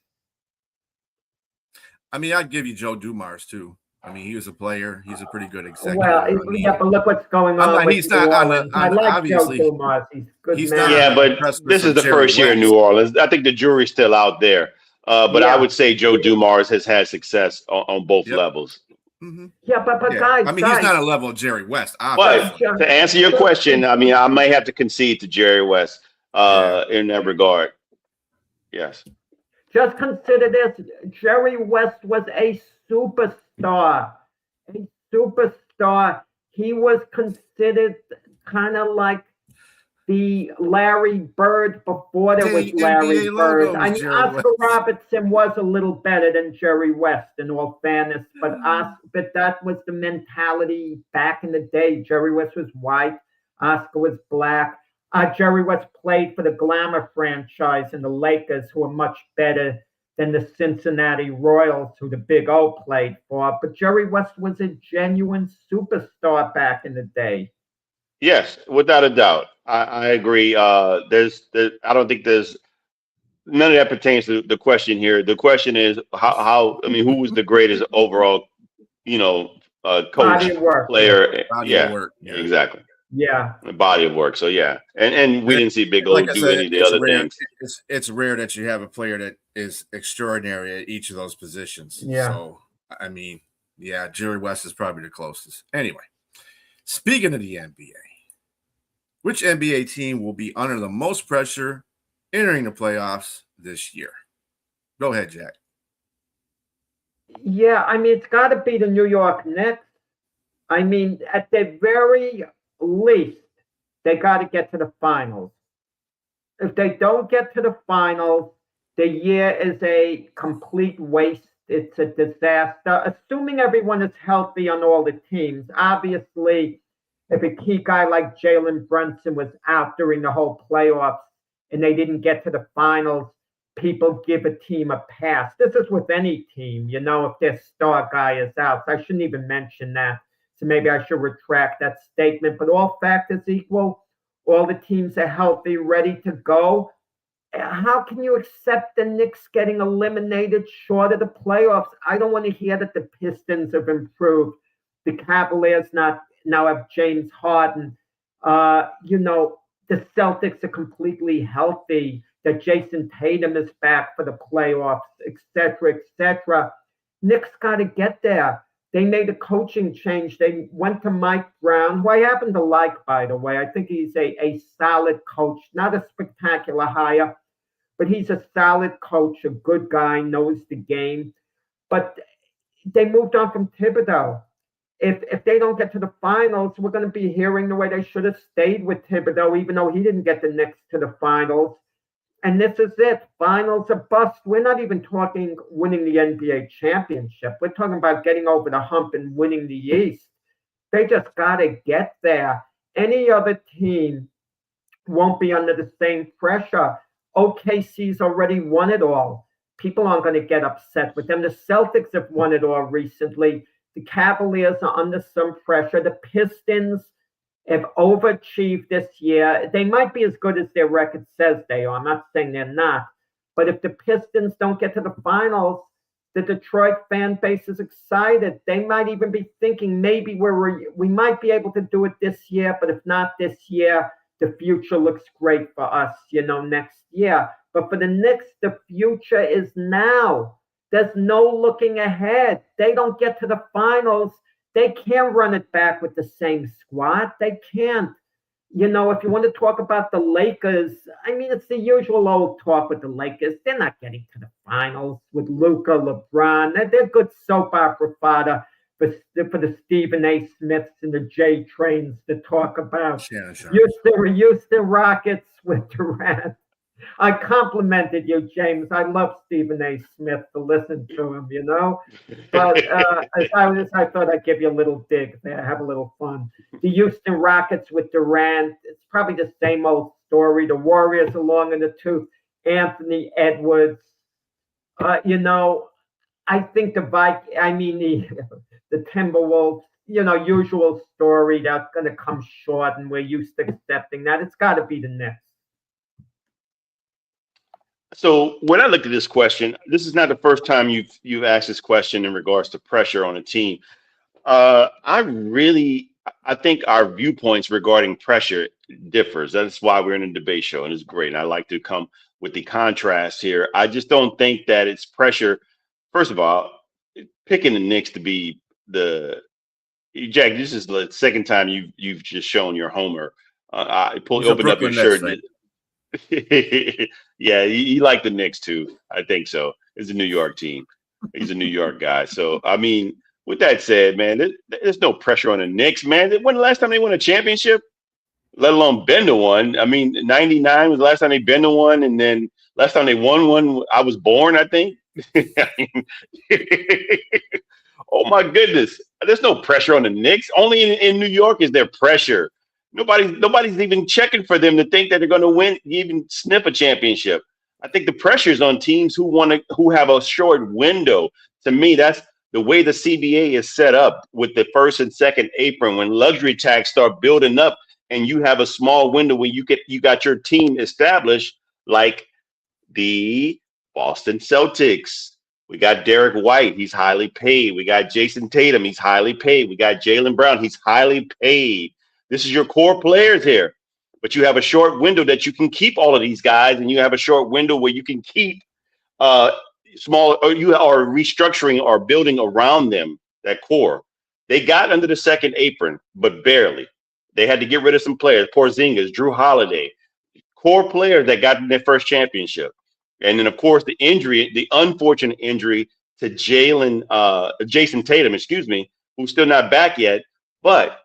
I mean, I'd give you Joe Dumars too. I mean, he was a player. He's a pretty good executive. Well, yeah, but look what's going on. With he's not on I like obviously, Joe Dumars. He's good man. Yeah, but this is the first year in New Orleans. I think the jury's still out there. But I would say Joe Dumars has had success on both levels. Mm-hmm. Yeah, but guys, I mean, he's not a level of Jerry West. But to answer your question, I mean, I may have to concede to Jerry West in that regard. Yes. Just consider this: Jerry West was a superstar. A superstar. He was considered kind of like the Larry Bird before there was Larry Bird. I mean, Oscar Robertson was a little better than Jerry West, in all fairness, but that was the mentality back in the day. Jerry West was white, Oscar was black. Jerry West played for the Glamour franchise and the Lakers, who were much better than the Cincinnati Royals, who the Big O played for. But Jerry West was a genuine superstar back in the day. Yes, without a doubt. I agree. I don't think there's none of that pertains to the question here. The question is how I mean, who was the greatest overall, coach, player? Body of work. Yeah, exactly. Yeah. Body of work. So yeah. And we didn't see Big O do any of the other things. It's rare that you have a player that is extraordinary at each of those positions. Yeah. So I mean, yeah, Jerry West is probably the closest. Anyway, speaking of the NBA, which NBA team will be under the most pressure entering the playoffs this year? Go ahead, Jack. Yeah, I mean, it's got to be the New York Knicks. I mean, at the very least, they got to get to the finals. If they don't get to the finals, the year is a complete waste. It's a disaster. Assuming everyone is healthy on all the teams. Obviously, if a key guy like Jalen Brunson was out during the whole playoffs and they didn't get to the finals, people give a team a pass. This is with any team, if their star guy is out. So I shouldn't even mention that. So maybe I should retract that statement. But all factors equal, all the teams are healthy, ready to go. How can you accept the Knicks getting eliminated short of the playoffs? I don't want to hear that the Pistons have improved. The Cavaliers now have James Harden. The Celtics are completely healthy. That Jason Tatum is back for the playoffs, etc., etc. Knicks got to get there. They made a coaching change. They went to Mike Brown, who I happen to like, by the way. I think he's a solid coach, not a spectacular hire, but he's a solid coach, a good guy, knows the game. But they moved on from Thibodeau. If they don't get to the finals, we're going to be hearing the way they should have stayed with Thibodeau, even though he didn't get the Knicks to the finals. And this is it. Finals are bust. We're not even talking winning the NBA championship. We're talking about getting over the hump and winning the East. They just got to get there. Any other team won't be under the same pressure. OKC's already won it all. People aren't going to get upset with them. The Celtics have won it all recently. The Cavaliers are under some pressure. The Pistons have overachieved this year. They might be as good as their record says they are. I'm not saying they're not. But if the Pistons don't get to the finals, the Detroit fan base is excited. They might even be thinking maybe we might be able to do it this year, but if not this year, the future looks great for us, next year. But for the Knicks, the future is now. There's no looking ahead. They don't get to the finals. They can't run it back with the same squad. They can't. If you want to talk about the Lakers, I mean, it's the usual old talk with the Lakers. They're not getting to the finals with Luka, LeBron. They're good soap opera fodder for the Stephen A. Smiths and the J Trains to talk about. Sure. Houston Rockets with Durant. I complimented you, James. I love Stephen A. Smith to listen to him, But I thought I'd give you a little dig there, have a little fun. The Houston Rockets with Durant, it's probably the same old story. The Warriors along in the tooth, Anthony Edwards. I think the Timberwolves, usual story that's going to come short, and we're used to accepting that. It's got to be the Knicks. So when I looked at this question, this is not the first time you've asked this question in regards to pressure on a team. I think our viewpoints regarding pressure differs. That's why we're in a debate show, and it's great. And I like to come with the contrast here. I just don't think that it's pressure. First of all, picking the Knicks to be Jack. This is the second time you've just shown your homer. Opened up your shirt. Yeah, he liked the Knicks too. I think so. It's a New York team. He's a New York guy. So I mean, with that said, man, there's no pressure on the Knicks, man. When the last time they won a championship, let alone been to one? I mean, '99 was the last time they been to one, and then last time they won one, I was born, I think. Oh my goodness, there's no pressure on the Knicks. Only in New York is there pressure. Nobody's even checking for them to think that they're going to win, even sniff a championship. I think the pressure is on teams who have a short window. To me, that's the way the CBA is set up with the first and second apron. When luxury tax start building up, and you have a small window when you got your team established, like the Boston Celtics. We got Derek White, he's highly paid. We got Jason Tatum, he's highly paid. We got Jaylen Brown, he's highly paid. This is your core players here, but you have a short window that you can keep all of these guys, and you have a short window where you can keep small, or you are restructuring or building around them, that core. They got under the second apron, but barely. They had to get rid of some players, Porzingis, Drew Holiday, core players that got in their first championship. And then, of course, the unfortunate injury to Jason Tatum, who's still not back yet, but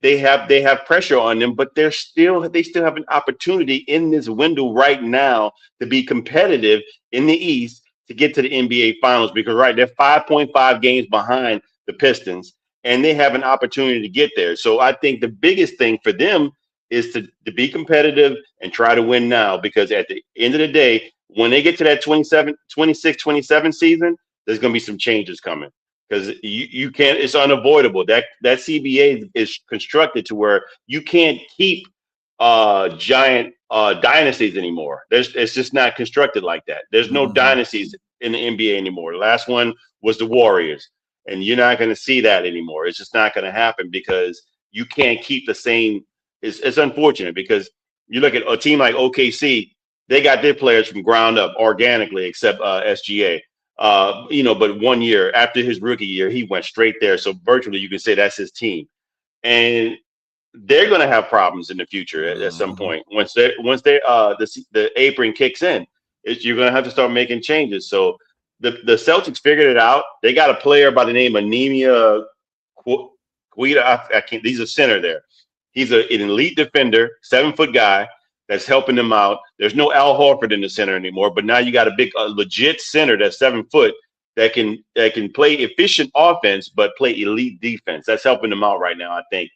they have pressure on them, but they still have an opportunity in this window right now to be competitive in the East to get to the NBA Finals, because they're 5.5 games behind the Pistons, and they have an opportunity to get there. So I think the biggest thing for them is to be competitive and try to win now, because at the end of the day, when they get to that 26-27 season, there's going to be some changes coming, because you can't, it's unavoidable. That CBA is constructed to where you can't keep giant dynasties anymore. It's just not constructed like that. There's no dynasties in the NBA anymore. The last one was the Warriors, and you're not going to see that anymore. It's just not going to happen, because you can't keep the same. It's unfortunate, because you look at a team like OKC, they got their players from ground up organically, except SGA. But 1 year after his rookie year, he went straight there. So virtually you can say that's his team. And they're going to have problems in the future at some point. Once the apron kicks in, you're going to have to start making changes. So the Celtics figured it out. They got a player by the name of Nemanja Queta. He's a center there. He's an elite defender, 7-foot guy that's helping them out. There's no Al Horford in the center anymore, but now you got a legit center that's 7 foot that can play efficient offense but play elite defense. That's helping them out right now, I think,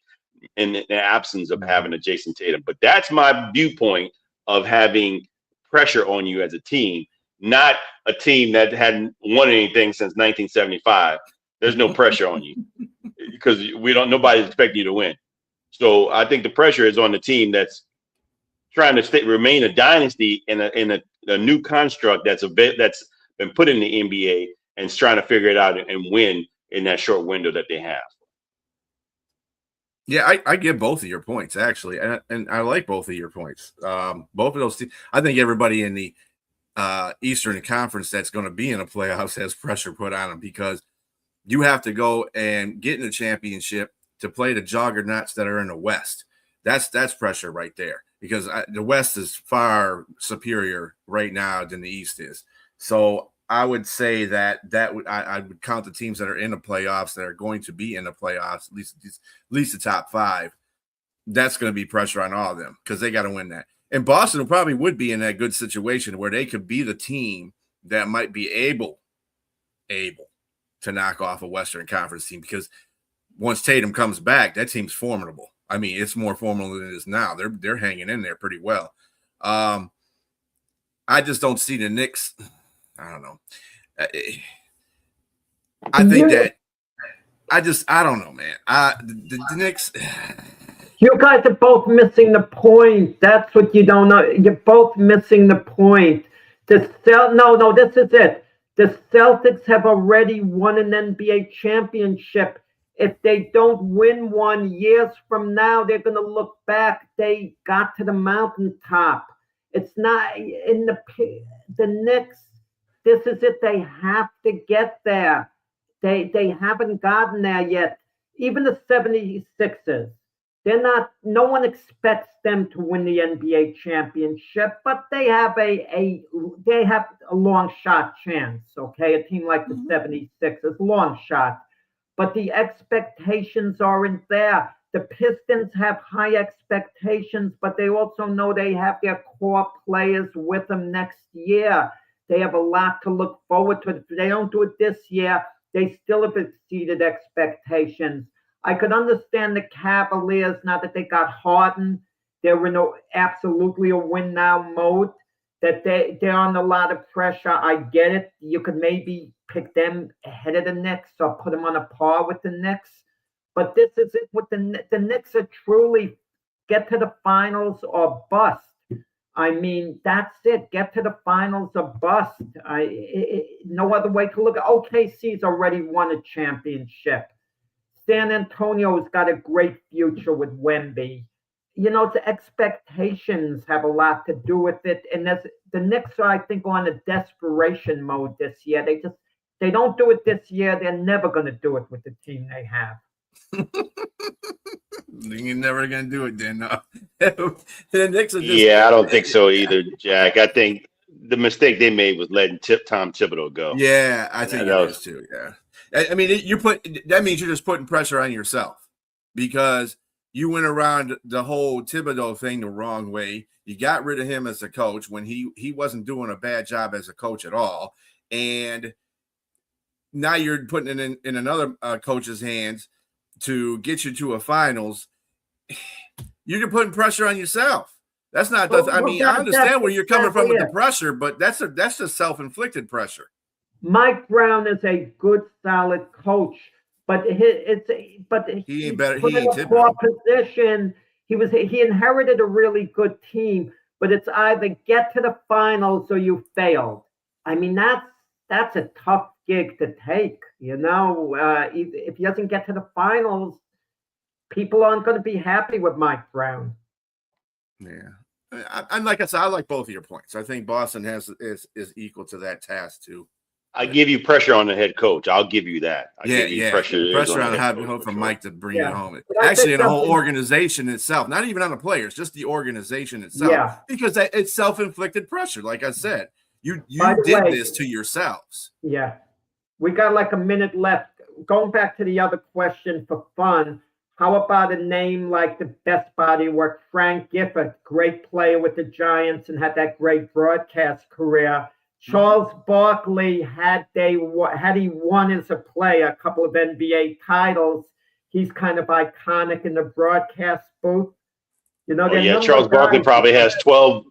in the absence of having a Jason Tatum. But that's my viewpoint of having pressure on you as a team, not a team that hadn't won anything since 1975. There's no pressure on you, because nobody's expecting you to win. So I think the pressure is on the team that's trying to remain a dynasty in a new construct that's been put in the NBA, and is trying to figure it out and win in that short window that they have. Yeah, I get both of your points, actually, and I like both of your points. Both of those teams, I think everybody in the Eastern Conference that's going to be in the playoffs has pressure put on them, because you have to go and get in the championship to play the juggernauts that are in the West. That's pressure right there, because the West is far superior right now than the East is. So I would say that I would count the teams that are in the playoffs, that are going to be in the playoffs, at least the top 5. That's going to be pressure on all of them, because they got to win that. And Boston probably would be in that good situation where they could be the team that might be able to knock off a Western Conference team, because once Tatum comes back, that team's formidable. I mean, it's more formidable than it is now. They're hanging in there pretty well. I just don't see the Knicks. I don't know. I think that I don't know, man. The Knicks. You guys are both missing the point. That's what you don't know. You're both missing the point. No, this is it. The Celtics have already won an NBA championship. If they don't win one years from now, they're going to look back. They got to the mountaintop. It's not in the Knicks. This is it. They have to get there. They haven't gotten there yet. Even the 76ers. No one expects them to win the NBA championship, but they have a long shot chance, okay? A team like the 76ers, long shot. But the expectations aren't there. The Pistons have high expectations, but they also know they have their core players with them next year. They have a lot to look forward to. If they don't do it this year, they still have exceeded expectations. I could understand the Cavaliers now that they got Harden. They're in absolutely a win now mode. That they're under a lot of pressure. I get it. You could maybe pick them ahead of the Knicks or put them on a par with the Knicks. But this is it with the Knicks are truly get to the finals or bust. I mean, that's it. Get to the finals or bust. No other way to look at it. OKC's already won a championship. San Antonio's got a great future with Wemby. The expectations have a lot to do with it. And the Knicks are, I think, on a desperation mode this year. They don't do it this year. They're never going to do it with the team they have. You're never going to do it, then. The Knicks are just, I don't think so either, Jack. I think the mistake they made was letting Tom Thibodeau go. Yeah, I think it is too. Yeah. I mean, that means you're just putting pressure on yourself because you went around the whole Thibodeau thing the wrong way. You got rid of him as a coach when he wasn't doing a bad job as a coach at all. And now you're putting it in another coach's hands to get you to a finals. You're putting pressure on yourself. That's not. I understand where you're coming from with the pressure, but that's just self-inflicted pressure. Mike Brown is a good, solid coach, but he ain't better. He ain't in a poor position. He inherited a really good team, but it's either get to the finals or you failed. I mean, that's a tough gig to take. If he doesn't get to the finals, people aren't going to be happy with Mike Brown. Yeah, I'm like I said, I like both of your points. I think Boston is equal to that task too. I give you pressure on the head coach. I'll give you that. Pressure on how for Mike to bring it home. Actually, in the whole organization itself, not even on the players, just the organization itself. Yeah. Because it's self-inflicted pressure. Like I said, you did this to yourselves. Yeah. We got like a minute left. Going back to the other question for fun, how about a name like the best body work? Frank Gifford, great player with the Giants and had that great broadcast career. Charles Barkley, had he won as a player a couple of NBA titles, he's kind of iconic in the broadcast booth. Charles Barkley probably has 12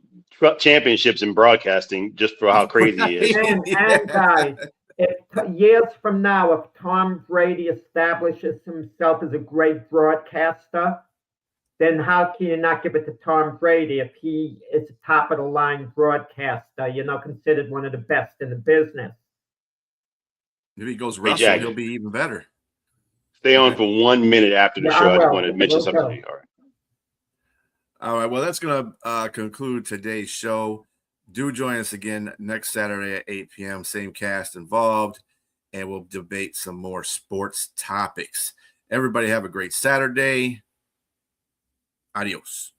championships in broadcasting just for how crazy he is. And guys, years from now, if Tom Brady establishes himself as a great broadcaster, then how can you not give it to Tom Brady if he is a top-of-the-line broadcaster, considered one of the best in the business? If he goes Russell, he'll be even better. Stay on for 1 minute after the show. I just want to mention something to you. All right. Well, that's going to conclude today's show. Do join us again next Saturday at 8 p.m. Same cast involved, and we'll debate some more sports topics. Everybody have a great Saturday. Adios.